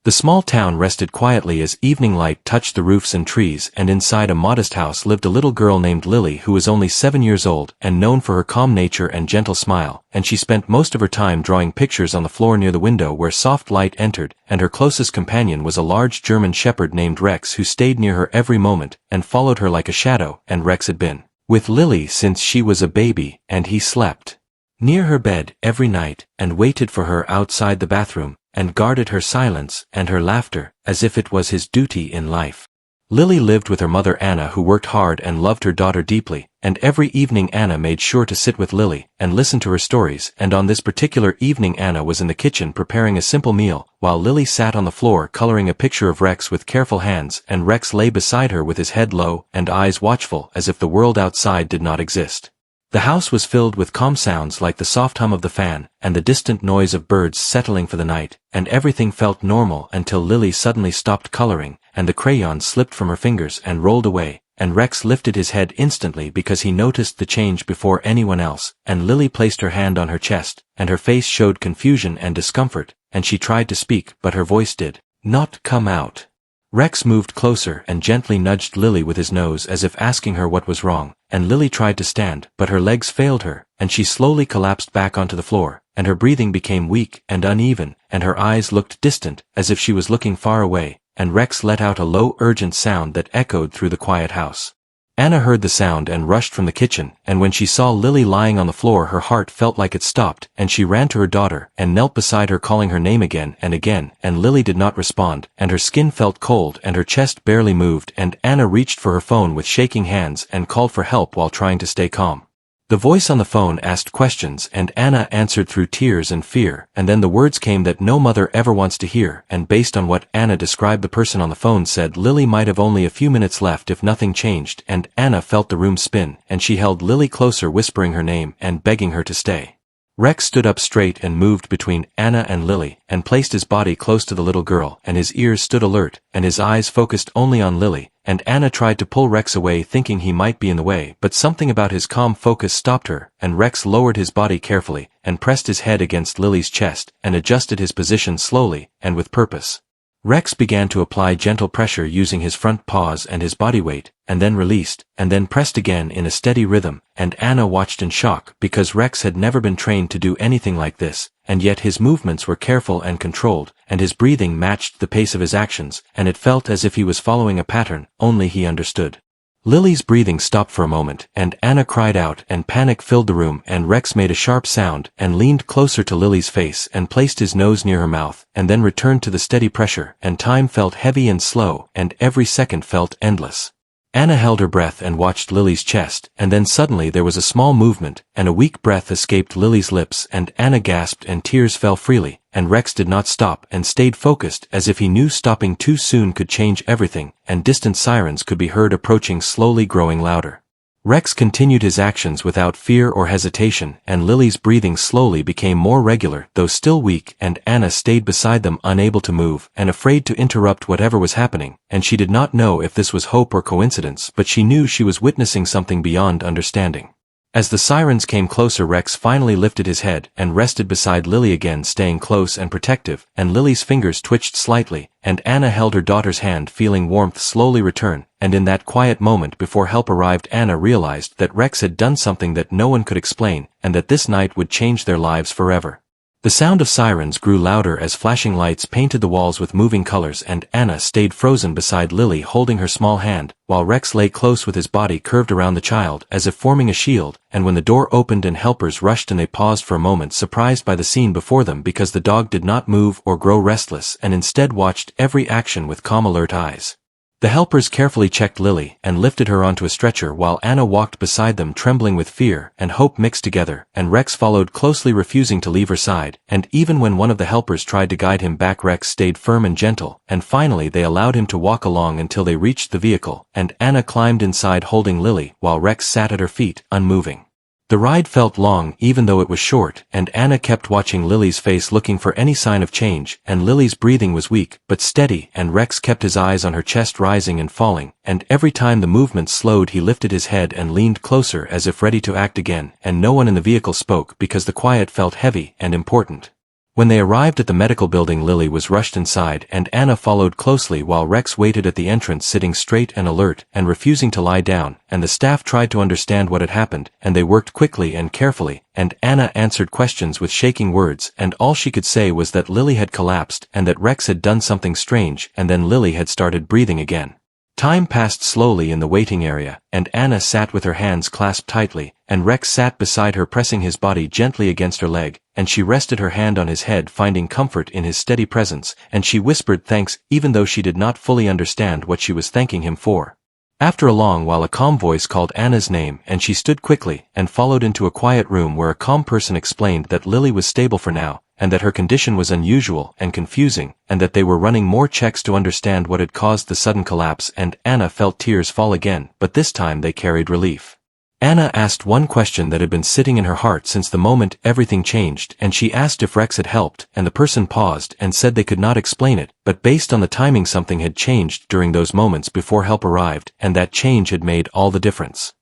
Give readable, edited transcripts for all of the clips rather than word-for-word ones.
The small town rested quietly as evening light touched the roofs and trees, and inside a modest house lived a little girl named Lily who was only 7 years old and known for her calm nature and gentle smile, and she spent most of her time drawing pictures on the floor near the window where soft light entered, and her closest companion was a large German shepherd named Rex who stayed near her every moment and followed her like a shadow, and Rex had been with Lily since she was a baby, and he slept near her bed every night and waited for her outside the bathroom, and guarded her silence and her laughter as if it was his duty in life. Lily lived with her mother Anna, who worked hard and loved her daughter deeply, and every evening Anna made sure to sit with Lily and listen to her stories, and on this particular evening Anna was in the kitchen preparing a simple meal, while Lily sat on the floor coloring a picture of Rex with careful hands, and Rex lay beside her with his head low and eyes watchful as if the world outside did not exist. The house was filled with calm sounds like the soft hum of the fan and the distant noise of birds settling for the night, and everything felt normal until Lily suddenly stopped coloring, and the crayon slipped from her fingers and rolled away, and Rex lifted his head instantly because he noticed the change before anyone else, and Lily placed her hand on her chest, and her face showed confusion and discomfort, and she tried to speak but her voice did not come out. Rex moved closer and gently nudged Lily with his nose as if asking her what was wrong, and Lily tried to stand, but her legs failed her, and she slowly collapsed back onto the floor, and her breathing became weak and uneven, and her eyes looked distant, as if she was looking far away, and Rex let out a low urgent sound that echoed through the quiet house. Anna heard the sound and rushed from the kitchen, and when she saw Lily lying on the floor her heart felt like it stopped, and she ran to her daughter and knelt beside her calling her name again, and Lily did not respond, and her skin felt cold and her chest barely moved, and Anna reached for her phone with shaking hands and called for help while trying to stay calm. The voice on the phone asked questions and Anna answered through tears and fear, and then the words came that no mother ever wants to hear, and based on what Anna described, the person on the phone said Lily might have only a few minutes left if nothing changed, and Anna felt the room spin, and she held Lily closer, whispering her name and begging her to stay. Rex stood up straight and moved between Anna and Lily, and placed his body close to the little girl, and his ears stood alert, and his eyes focused only on Lily, and Anna tried to pull Rex away thinking he might be in the way, but something about his calm focus stopped her, and Rex lowered his body carefully, and pressed his head against Lily's chest, and adjusted his position slowly, and with purpose. Rex began to apply gentle pressure using his front paws and his body weight, and then released, and then pressed again in a steady rhythm, and Anna watched in shock because Rex had never been trained to do anything like this, and yet his movements were careful and controlled, and his breathing matched the pace of his actions, and it felt as if he was following a pattern, only he understood. Lily's breathing stopped for a moment, and Anna cried out, and panic filled the room, and Rex made a sharp sound, and leaned closer to Lily's face, and placed his nose near her mouth, and then returned to the steady pressure, and time felt heavy and slow, and every second felt endless. Anna held her breath and watched Lily's chest, and then suddenly there was a small movement, and a weak breath escaped Lily's lips, and Anna gasped and tears fell freely, and Rex did not stop and stayed focused as if he knew stopping too soon could change everything, and distant sirens could be heard approaching, slowly growing louder. Rex continued his actions without fear or hesitation, and Lily's breathing slowly became more regular, though still weak, and Anna stayed beside them, unable to move, and afraid to interrupt whatever was happening, and she did not know if this was hope or coincidence, but she knew she was witnessing something beyond understanding. As the sirens came closer, Rex finally lifted his head and rested beside Lily again, staying close and protective, and Lily's fingers twitched slightly, and Anna held her daughter's hand, feeling warmth slowly return, and in that quiet moment before help arrived, Anna realized that Rex had done something that no one could explain, and that this night would change their lives forever. The sound of sirens grew louder as flashing lights painted the walls with moving colors, and Anna stayed frozen beside Lily, holding her small hand, while Rex lay close with his body curved around the child as if forming a shield, and when the door opened and helpers rushed and they paused for a moment, surprised by the scene before them, because the dog did not move or grow restless and instead watched every action with calm, alert eyes. The helpers carefully checked Lily and lifted her onto a stretcher while Anna walked beside them, trembling with fear and hope mixed together, and Rex followed closely, refusing to leave her side, and even when one of the helpers tried to guide him back, Rex stayed firm and gentle, and finally they allowed him to walk along until they reached the vehicle, and Anna climbed inside holding Lily while Rex sat at her feet, unmoving. The ride felt long even though it was short, and Anna kept watching Lily's face, looking for any sign of change, and Lily's breathing was weak but steady, and Rex kept his eyes on her chest rising and falling, and every time the movement slowed he lifted his head and leaned closer as if ready to act again, and no one in the vehicle spoke because the quiet felt heavy and important. When they arrived at the medical building, Lily was rushed inside and Anna followed closely while Rex waited at the entrance, sitting straight and alert and refusing to lie down, and the staff tried to understand what had happened, and they worked quickly and carefully, and Anna answered questions with shaking words, and all she could say was that Lily had collapsed and that Rex had done something strange, and then Lily had started breathing again. Time passed slowly in the waiting area, and Anna sat with her hands clasped tightly, and Rex sat beside her, pressing his body gently against her leg, and she rested her hand on his head, finding comfort in his steady presence, and she whispered thanks even though she did not fully understand what she was thanking him for. After a long while a calm voice called Anna's name, and she stood quickly and followed into a quiet room where a calm person explained that Lily was stable for now, and that her condition was unusual and confusing, and that they were running more checks to understand what had caused the sudden collapse, and Anna felt tears fall again, but this time they carried relief. Anna asked one question that had been sitting in her heart since the moment everything changed, and she asked if Rex had helped, and the person paused and said they could not explain it, but based on the timing something had changed during those moments before help arrived, and that change had made all the difference.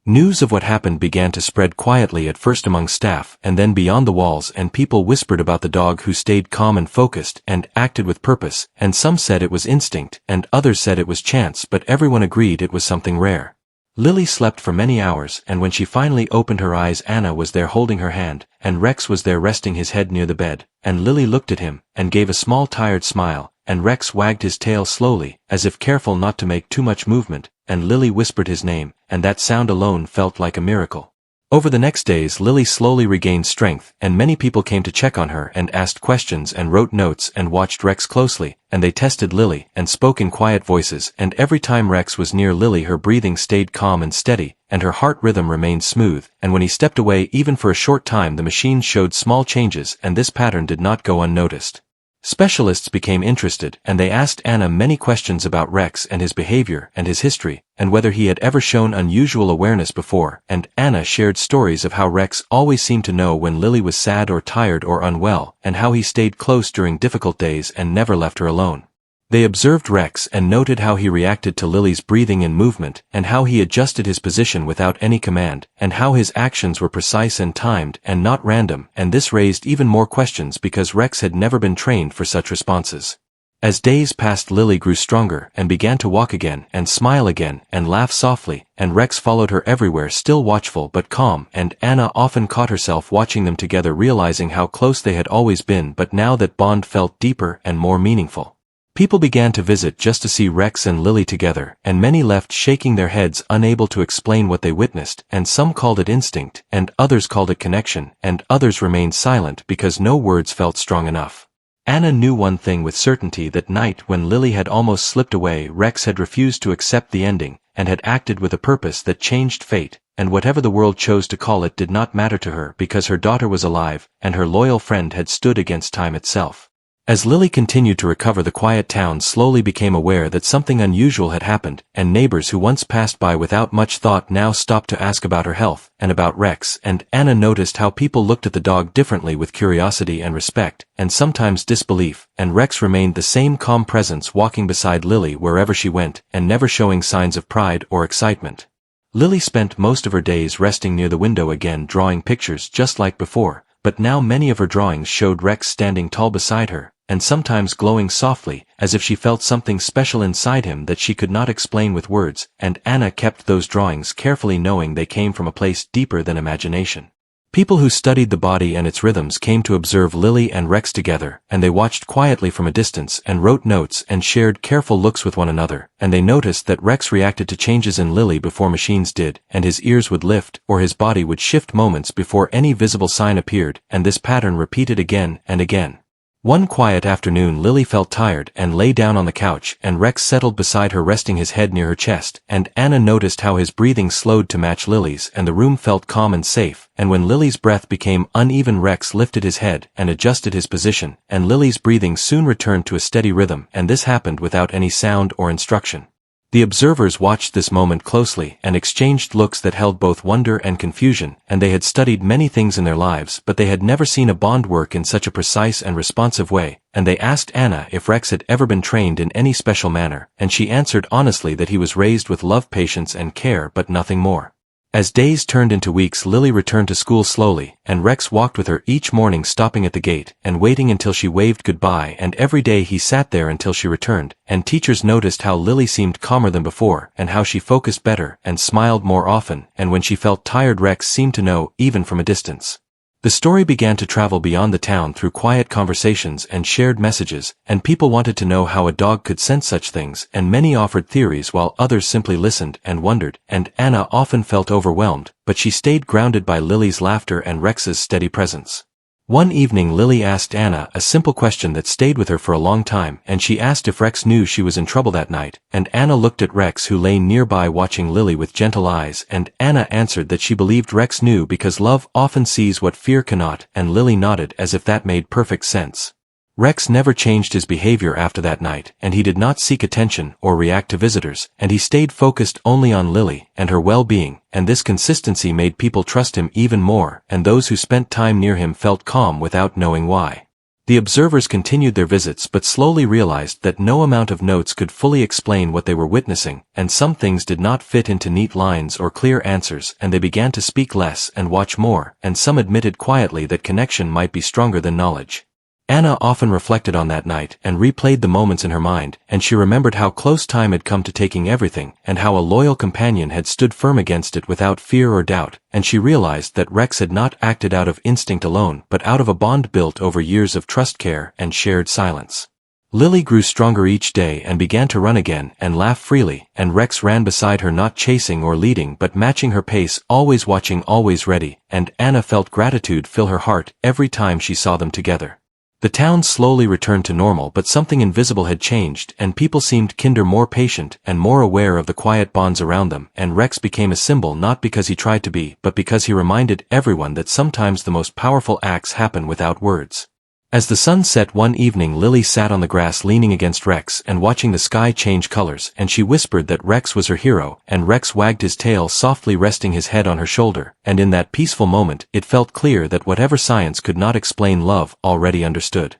News of what happened began to spread quietly, at first among staff and then beyond the walls, and people whispered about the dog who stayed calm and focused and acted with purpose, and some said it was instinct and others said it was chance, but everyone agreed it was something rare. Lily slept for many hours, and when she finally opened her eyes, Anna was there holding her hand, and Rex was there resting his head near the bed, and Lily looked at him and gave a small tired smile, and Rex wagged his tail slowly, as if careful not to make too much movement, and Lily whispered his name, and that sound alone felt like a miracle. Over the next days Lily slowly regained strength, and many people came to check on her and asked questions and wrote notes and watched Rex closely, and they tested Lily and spoke in quiet voices, and every time Rex was near Lily her breathing stayed calm and steady, and her heart rhythm remained smooth, and when he stepped away even for a short time the machines showed small changes, and this pattern did not go unnoticed. Specialists became interested, and they asked Anna many questions about Rex and his behavior and his history, and whether he had ever shown unusual awareness before, and Anna shared stories of how Rex always seemed to know when Lily was sad or tired or unwell, and how he stayed close during difficult days and never left her alone. They observed Rex and noted how he reacted to Lily's breathing and movement, and how he adjusted his position without any command, and how his actions were precise and timed and not random, and this raised even more questions because Rex had never been trained for such responses. As days passed, Lily grew stronger and began to walk again and smile again and laugh softly, and Rex followed her everywhere, still watchful but calm, and Anna often caught herself watching them together, realizing how close they had always been, but now that bond felt deeper and more meaningful. People began to visit just to see Rex and Lily together, and many left shaking their heads, unable to explain what they witnessed, and some called it instinct, and others called it connection, and others remained silent because no words felt strong enough. Anna knew one thing with certainty: that night when Lily had almost slipped away, Rex had refused to accept the ending, and had acted with a purpose that changed fate, and whatever the world chose to call it did not matter to her because her daughter was alive, and her loyal friend had stood against time itself. As Lily continued to recover, the quiet town slowly became aware that something unusual had happened, and neighbors who once passed by without much thought now stopped to ask about her health and about Rex, and Anna noticed how people looked at the dog differently, with curiosity and respect, and sometimes disbelief, and Rex remained the same calm presence, walking beside Lily wherever she went, and never showing signs of pride or excitement. Lily spent most of her days resting near the window again, drawing pictures just like before, but now many of her drawings showed Rex standing tall beside her, and sometimes glowing softly, as if she felt something special inside him that she could not explain with words, and Anna kept those drawings carefully, knowing they came from a place deeper than imagination. People who studied the body and its rhythms came to observe Lily and Rex together, and they watched quietly from a distance and wrote notes and shared careful looks with one another, and they noticed that Rex reacted to changes in Lily before machines did, and his ears would lift or his body would shift moments before any visible sign appeared, and this pattern repeated again and again. One quiet afternoon Lily felt tired and lay down on the couch, and Rex settled beside her, resting his head near her chest, and Anna noticed how his breathing slowed to match Lily's, and the room felt calm and safe, and when Lily's breath became uneven, Rex lifted his head and adjusted his position, and Lily's breathing soon returned to a steady rhythm, and this happened without any sound or instruction. The observers watched this moment closely and exchanged looks that held both wonder and confusion, and they had studied many things in their lives, but they had never seen a bond work in such a precise and responsive way, and they asked Anna if Rex had ever been trained in any special manner, and she answered honestly that he was raised with love, patience and care, but nothing more. As days turned into weeks, Lily returned to school slowly, and Rex walked with her each morning, stopping at the gate and waiting until she waved goodbye, and every day he sat there until she returned, and teachers noticed how Lily seemed calmer than before, and how she focused better and smiled more often, and when she felt tired Rex seemed to know, even from a distance. The story began to travel beyond the town through quiet conversations and shared messages, and people wanted to know how a dog could sense such things, and many offered theories while others simply listened and wondered, and Anna often felt overwhelmed, but she stayed grounded by Lily's laughter and Rex's steady presence. One evening Lily asked Anna a simple question that stayed with her for a long time, and she asked if Rex knew she was in trouble that night, and Anna looked at Rex, who lay nearby watching Lily with gentle eyes, and Anna answered that she believed Rex knew because love often sees what fear cannot, and Lily nodded as if that made perfect sense. Rex never changed his behavior after that night, and he did not seek attention or react to visitors, and he stayed focused only on Lily and her well-being, and this consistency made people trust him even more, and those who spent time near him felt calm without knowing why. The observers continued their visits but slowly realized that no amount of notes could fully explain what they were witnessing, and some things did not fit into neat lines or clear answers, and they began to speak less and watch more, and some admitted quietly that connection might be stronger than knowledge. Anna often reflected on that night and replayed the moments in her mind, and she remembered how close time had come to taking everything, and how a loyal companion had stood firm against it without fear or doubt, and she realized that Rex had not acted out of instinct alone but out of a bond built over years of trust, care, and shared silence. Lily grew stronger each day and began to run again and laugh freely, and Rex ran beside her, not chasing or leading but matching her pace, always watching, always ready, and Anna felt gratitude fill her heart every time she saw them together. The town slowly returned to normal, but something invisible had changed, and people seemed kinder, more patient and more aware of the quiet bonds around them, and Rex became a symbol not because he tried to be, but because he reminded everyone that sometimes the most powerful acts happen without words. As the sun set one evening, Lily sat on the grass leaning against Rex and watching the sky change colors, and she whispered that Rex was her hero, and Rex wagged his tail softly, resting his head on her shoulder, and in that peaceful moment it felt clear that whatever science could not explain, love already understood.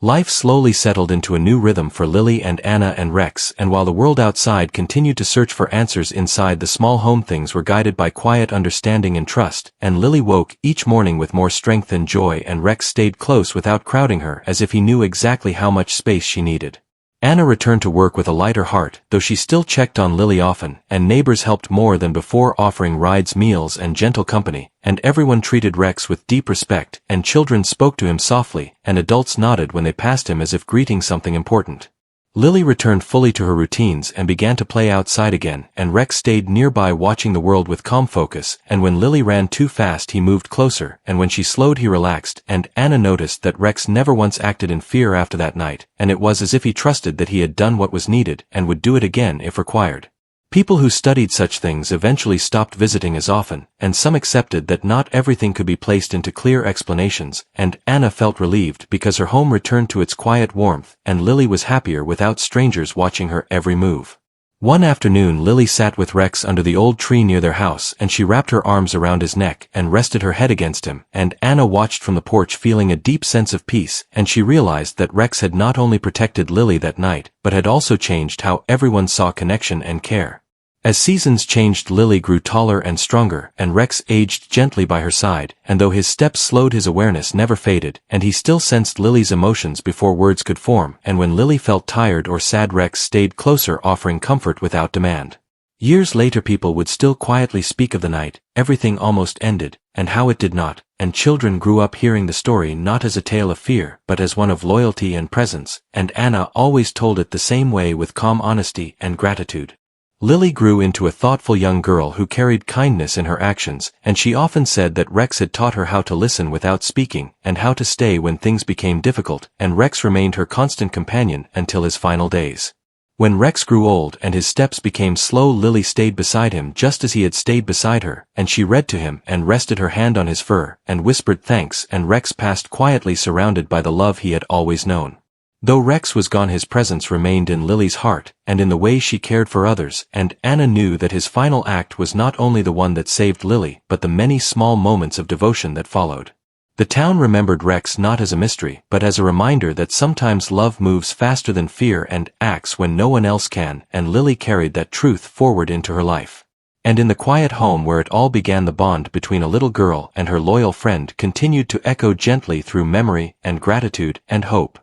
Life slowly settled into a new rhythm for Lily and Anna and Rex, and while the world outside continued to search for answers inside, the small home things were guided by quiet understanding and trust, and Lily woke each morning with more strength and joy, and Rex stayed close without crowding her, as if he knew exactly how much space she needed. Anna returned to work with a lighter heart, though she still checked on Lily often, and neighbors helped more than before, offering rides, meals, and gentle company, and everyone treated Rex with deep respect, and children spoke to him softly, and adults nodded when they passed him as if greeting something important. Lily returned fully to her routines and began to play outside again, and Rex stayed nearby watching the world with calm focus, and when Lily ran too fast he moved closer, and when she slowed he relaxed, and Anna noticed that Rex never once acted in fear after that night, and it was as if he trusted that he had done what was needed and would do it again if required. People who studied such things eventually stopped visiting as often, and some accepted that not everything could be placed into clear explanations, and Anna felt relieved because her home returned to its quiet warmth, and Lily was happier without strangers watching her every move. One afternoon Lily sat with Rex under the old tree near their house, and she wrapped her arms around his neck and rested her head against him, and Anna watched from the porch feeling a deep sense of peace, and she realized that Rex had not only protected Lily that night, but had also changed how everyone saw connection and care. As seasons changed, Lily grew taller and stronger, and Rex aged gently by her side, and though his steps slowed, his awareness never faded, and he still sensed Lily's emotions before words could form, and when Lily felt tired or sad, Rex stayed closer, offering comfort without demand. Years later people would still quietly speak of the night everything almost ended, and how it did not, and children grew up hearing the story not as a tale of fear, but as one of loyalty and presence, and Anna always told it the same way, with calm honesty and gratitude. Lily grew into a thoughtful young girl who carried kindness in her actions, and she often said that Rex had taught her how to listen without speaking, and how to stay when things became difficult, and Rex remained her constant companion until his final days. When Rex grew old and his steps became slow, Lily stayed beside him just as he had stayed beside her, and she read to him and rested her hand on his fur, and whispered thanks, and Rex passed quietly, surrounded by the love he had always known. Though Rex was gone, his presence remained in Lily's heart, and in the way she cared for others, and Anna knew that his final act was not only the one that saved Lily, but the many small moments of devotion that followed. The town remembered Rex not as a mystery, but as a reminder that sometimes love moves faster than fear and acts when no one else can, and Lily carried that truth forward into her life. And in the quiet home where it all began, the bond between a little girl and her loyal friend continued to echo gently through memory and gratitude and hope.